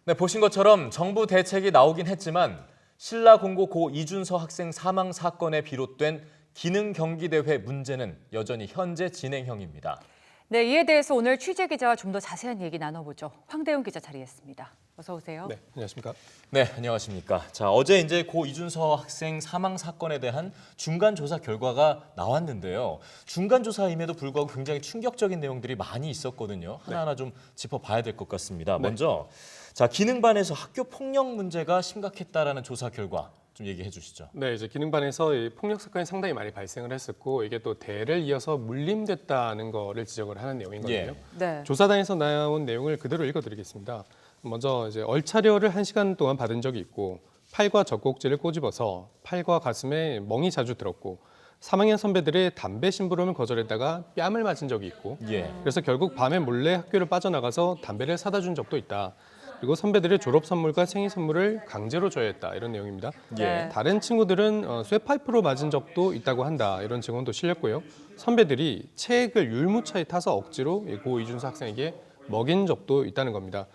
네, 보신 것처럼 정부 대책이 나오긴 했지만 신라공고 고 이준서 학생 사망 사건에 비롯된 기능 경기대회 문제는 여전히 현재 진행형입니다. 네, 이에 대해서 오늘 취재 기자와 좀 더 자세한 얘기 나눠보죠. 황대훈 기자 자리했습니다. 어서 오세요. 네, 안녕하십니까? 네, 안녕하십니까. 자, 어제 이제 고 이준서 학생 사망 사건에 대한 중간 조사 결과가 나왔는데요. 중간 조사임에도 불구하고 굉장히 충격적인 내용들이 많이 있었거든요. 하나하나 좀 짚어봐야 될 것 같습니다. 먼저 자, 기능반에서 학교 폭력 문제가 심각했다라는 조사 결과 좀 얘기해 주시죠. 네, 이제 기능반에서 이 폭력 사건이 상당히 많이 발생을 했었고 이게 또 대를 이어서 물림됐다는 거를 지적을 하는 내용이거든요. 네. 조사단에서 나온 내용을 그대로 읽어드리겠습니다. 먼저 이제 얼차려를 1시간 동안 받은 적이 있고 팔과 젖꼭지를 꼬집어서 팔과 가슴에 멍이 자주 들었고 3학년 선배들의 담배 심부름을 거절했다가 뺨을 맞은 적이 있고 그래서 결국 밤에 몰래 학교를 빠져나가서 담배를 사다 준 적도 있다. 그리고 선배들의 졸업 선물과 생일 선물을 강제로 줘야 했다. 이런 내용입니다. 네. 다른 친구들은 쇠파이프로 맞은 적도 있다고 한다. 이런 증언도 실렸고요. 선배들이 체액을 율무차에 타서 억지로 고 이준서 학생에게 먹인 적도 있다는 겁니다.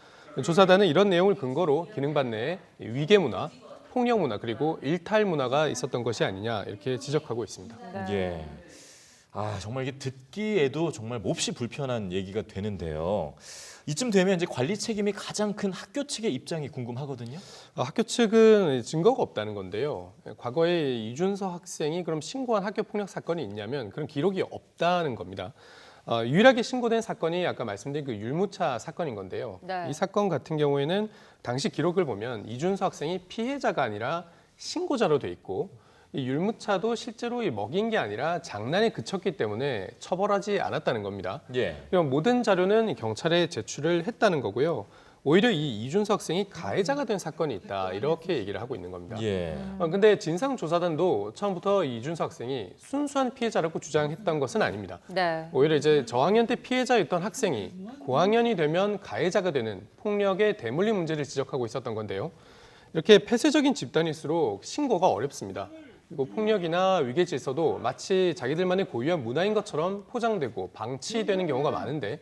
조사단은 이런 내용을 근거로 기능반 내에 위계 문화, 폭력 문화 그리고 일탈 문화가 있었던 것이 아니냐 이렇게 지적하고 있습니다. 예. 아, 정말 이게 듣기에도 정말 몹시 불편한 얘기가 되는데요. 이쯤 되면 이제 관리 책임이 가장 큰 학교 측의 입장이 궁금하거든요. 학교 측은 증거가 없다는 건데요. 과거에 이준서 학생이 그럼 신고한 학교 폭력 사건이 있냐면 그런 기록이 없다는 겁니다. 유일하게 신고된 사건이 아까 말씀드린 그 율무차 사건인 건데요. 네. 이 사건 같은 경우에는 당시 기록을 보면 이준서 학생이 피해자가 아니라 신고자로 돼 있고 이 율무차도 실제로 먹인 게 아니라 장난에 그쳤기 때문에 처벌하지 않았다는 겁니다. 이런 모든 자료는 경찰에 제출을 했다는 거고요. 오히려 이 이준서 학생이 가해자가 된 사건이 있다 이렇게 얘기를 하고 있는 겁니다. 근데 진상조사단도 처음부터 이준서 학생이 순수한 피해자라고 주장했던 것은 아닙니다. 네. 오히려 이제 저학년 때 피해자였던 학생이 고학년이 되면 가해자가 되는 폭력의 대물림 문제를 지적하고 있었던 건데요. 이렇게 폐쇄적인 집단일수록 신고가 어렵습니다. 그리고 폭력이나 위계 질서도 마치 자기들만의 고유한 문화인 것처럼 포장되고 방치되는 경우가 많은데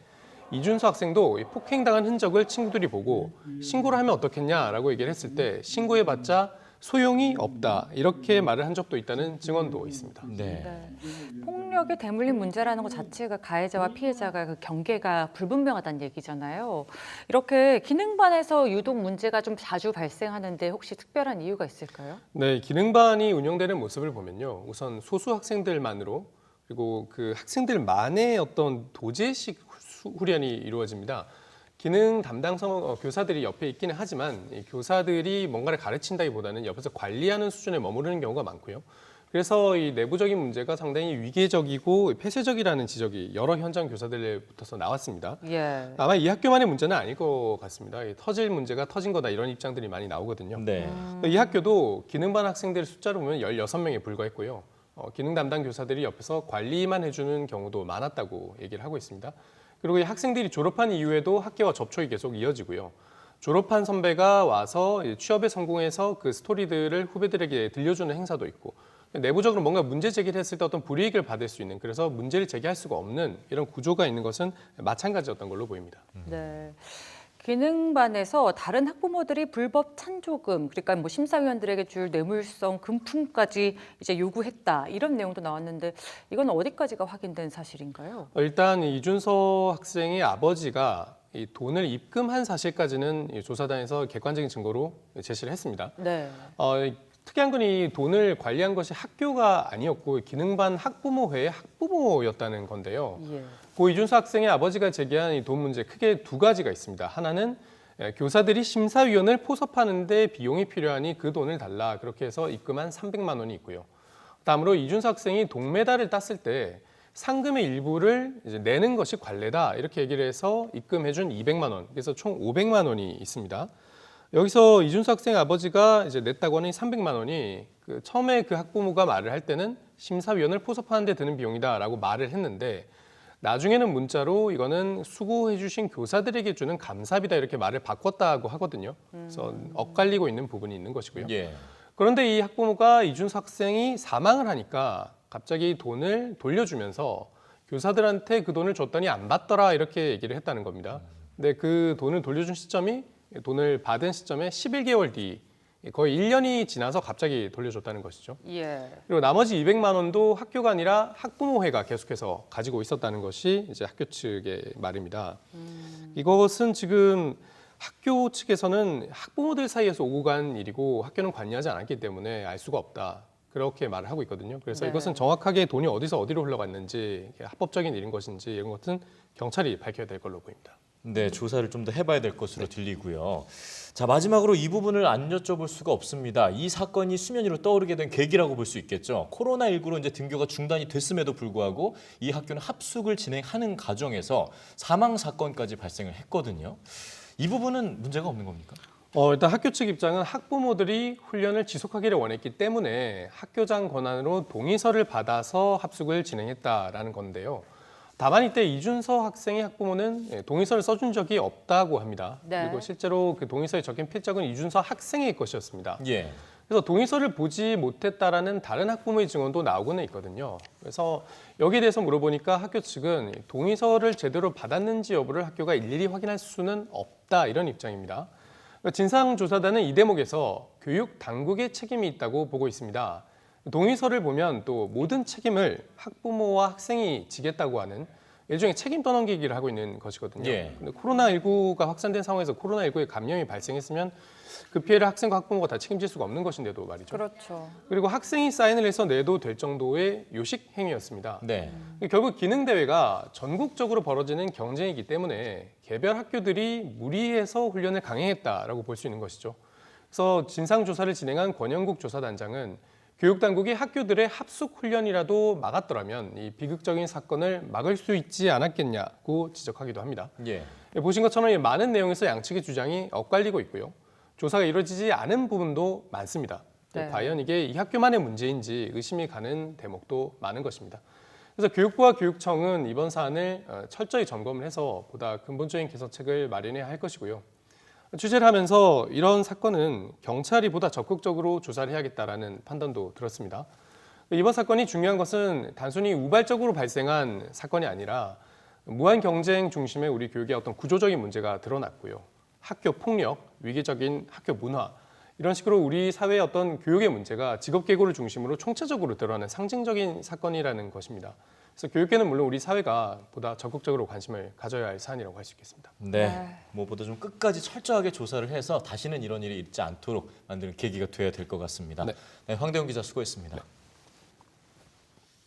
이준서 학생도 폭행당한 흔적을 친구들이 보고 신고를 하면 어떻겠냐라고 얘기를 했을 때 신고해봤자 소용이 없다 이렇게 말을 한 적도 있다는 증언도 있습니다. 네. 폭력의 대물림 문제라는 것 자체가 가해자와 피해자가 그 경계가 불분명하다는 얘기잖아요. 이렇게 기능반에서 유독 문제가 좀 자주 발생하는데 혹시 특별한 이유가 있을까요? 네, 기능반이 운영되는 모습을 보면요. 우선 소수 학생들만으로 그리고 그 학생들만의 어떤 도제식 훈련이 이루어집니다. 기능 담당 교사들이 옆에 있기는 하지만 이 교사들이 뭔가를 가르친다기보다는 옆에서 관리하는 수준에 머무르는 경우가 많고요. 그래서 이 내부적인 문제가 상당히 위계적이고 폐쇄적이라는 지적이 여러 현장 교사들로부터 나왔습니다. 예. 아마 이 학교만의 문제는 아닐 것 같습니다. 터질 문제가 터진 거다 이런 입장들이 많이 나오거든요. 이 학교도 기능반 학생들 숫자로 보면 16명에 불과했고요. 기능 담당 교사들이 옆에서 관리만 해주는 경우도 많았다고 얘기를 하고 있습니다. 그리고 이 학생들이 졸업한 이후에도 학교와 접촉이 계속 이어지고요. 졸업한 선배가 와서 취업에 성공해서 그 스토리들을 후배들에게 들려주는 행사도 있고 내부적으로 뭔가 문제 제기를 했을 때 어떤 불이익을 받을 수 있는 그래서 문제를 제기할 수가 없는 이런 구조가 있는 것은 마찬가지였던 걸로 보입니다. 네. 기능반에서 다른 학부모들이 불법 찬조금, 그러니까 뭐 심사위원들에게 줄 뇌물성 금품까지 이제 요구했다 이런 내용도 나왔는데 이건 어디까지가 확인된 사실인가요? 일단 이준서 학생의 아버지가 이 돈을 입금한 사실까지는 이 조사단에서 객관적인 증거로 제시를 했습니다. 네. 특이한 건 이 돈을 관리한 것이 학교가 아니었고 기능반 학부모회의 학부모였다는 건데요. 예. 고 이준서 학생의 아버지가 제기한 이 돈 문제 크게 두 가지가 있습니다. 하나는 교사들이 심사위원을 포섭하는데 비용이 필요하니 그 돈을 달라 그렇게 해서 입금한 300만 원이 있고요. 다음으로 이준서 학생이 동메달을 땄을 때 상금의 일부를 이제 내는 것이 관례다 이렇게 얘기를 해서 입금해준 200만 원 그래서 총 500만 원이 있습니다. 여기서 이준서 학생 아버지가 이제 냈다고 하는 300만 원이 처음에 그 학부모가 말을 할 때는 심사위원을 포섭하는 데 드는 비용이다라고 말을 했는데 나중에는 문자로 이거는 수고해 주신 교사들에게 주는 감사비다 이렇게 말을 바꿨다고 하거든요. 그래서 엇갈리고 있는 부분이 있는 것이고요. 그런데 이 학부모가 이준서 학생이 사망을 하니까 갑자기 돈을 돌려주면서 교사들한테 그 돈을 줬더니 안 받더라 이렇게 얘기를 했다는 겁니다. 근데 그 돈을 돌려준 시점이 돈을 받은 시점에 11개월 뒤 거의 1년이 지나서 갑자기 돌려줬다는 것이죠. 예. 그리고 나머지 200만 원도 학교가 아니라 학부모회가 계속해서 가지고 있었다는 것이 이제 학교 측의 말입니다. 이것은 지금 학교 측에서는 학부모들 사이에서 오고 간 일이고 학교는 관여하지 않았기 때문에 알 수가 없다. 그렇게 말을 하고 있거든요. 그래서 네. 이것은 정확하게 돈이 어디서 어디로 흘러갔는지 합법적인 일인 것인지 이런 것은 경찰이 밝혀야 될 걸로 보입니다. 네, 조사를 좀 더 해봐야 될 것으로 들리고요. 자, 마지막으로 이 부분을 안 여쭤볼 수가 없습니다. 이 사건이 수면 위로 떠오르게 된 계기라고 볼 수 있겠죠. 코로나19로 이제 등교가 중단이 됐음에도 불구하고 이 학교는 합숙을 진행하는 과정에서 사망 사건까지 발생을 했거든요. 이 부분은 문제가 없는 겁니까? 일단 학교 측 입장은 학부모들이 훈련을 지속하기를 원했기 때문에 학교장 권한으로 동의서를 받아서 합숙을 진행했다라는 건데요. 다만 이때 이준서 학생의 학부모는 동의서를 써준 적이 없다고 합니다. 네. 그리고 실제로 그 동의서에 적힌 필적은 이준서 학생의 것이었습니다. 예. 그래서 동의서를 보지 못했다라는 다른 학부모의 증언도 나오고는 있거든요. 그래서 여기에 대해서 물어보니까 학교 측은 동의서를 제대로 받았는지 여부를 학교가 일일이 확인할 수는 없다 이런 입장입니다. 진상조사단은 이 대목에서 교육 당국의 책임이 있다고 보고 있습니다. 동의서를 보면 또 모든 책임을 학부모와 학생이 지겠다고 하는 일종의 책임 떠넘기기를 하고 있는 것이거든요. 예. 근데 코로나19가 확산된 상황에서 코로나19에 감염이 발생했으면 그 피해를 학생과 학부모가 다 책임질 수가 없는 것인데도 말이죠. 그렇죠. 그리고 학생이 사인을 해서 내도 될 정도의 요식 행위였습니다. 네. 결국 기능대회가 전국적으로 벌어지는 경쟁이기 때문에 개별 학교들이 무리해서 훈련을 강행했다라고 볼 수 있는 것이죠. 그래서 진상조사를 진행한 권영국 조사단장은 교육당국이 학교들의 합숙 훈련이라도 막았더라면 이 비극적인 사건을 막을 수 있지 않았겠냐고 지적하기도 합니다. 예. 보신 것처럼 이 많은 내용에서 양측의 주장이 엇갈리고 있고요. 조사가 이루어지지 않은 부분도 많습니다. 네. 과연 이게 이 학교만의 문제인지 의심이 가는 대목도 많은 것입니다. 그래서 교육부와 교육청은 이번 사안을 철저히 점검을 해서 보다 근본적인 개선책을 마련해야 할 것이고요. 취재를 하면서 이런 사건은 경찰이 보다 적극적으로 조사를 해야겠다라는 판단도 들었습니다. 이번 사건이 중요한 것은 단순히 우발적으로 발생한 사건이 아니라 무한 경쟁 중심의 우리 교육의 어떤 구조적인 문제가 드러났고요. 학교 폭력, 위기적인 학교 문화, 이런 식으로 우리 사회의 어떤 교육의 문제가 직업계고를 중심으로 총체적으로 드러나는 상징적인 사건이라는 것입니다. 그래서 교육계는 물론 우리 사회가 보다 적극적으로 관심을 가져야 할 사안이라고 할 수 있겠습니다. 네. 무엇보다 좀 끝까지 철저하게 조사를 해서 다시는 이런 일이 있지 않도록 만드는 계기가 돼야 될 것 같습니다. 네. 네, 황대훈 기자 수고했습니다.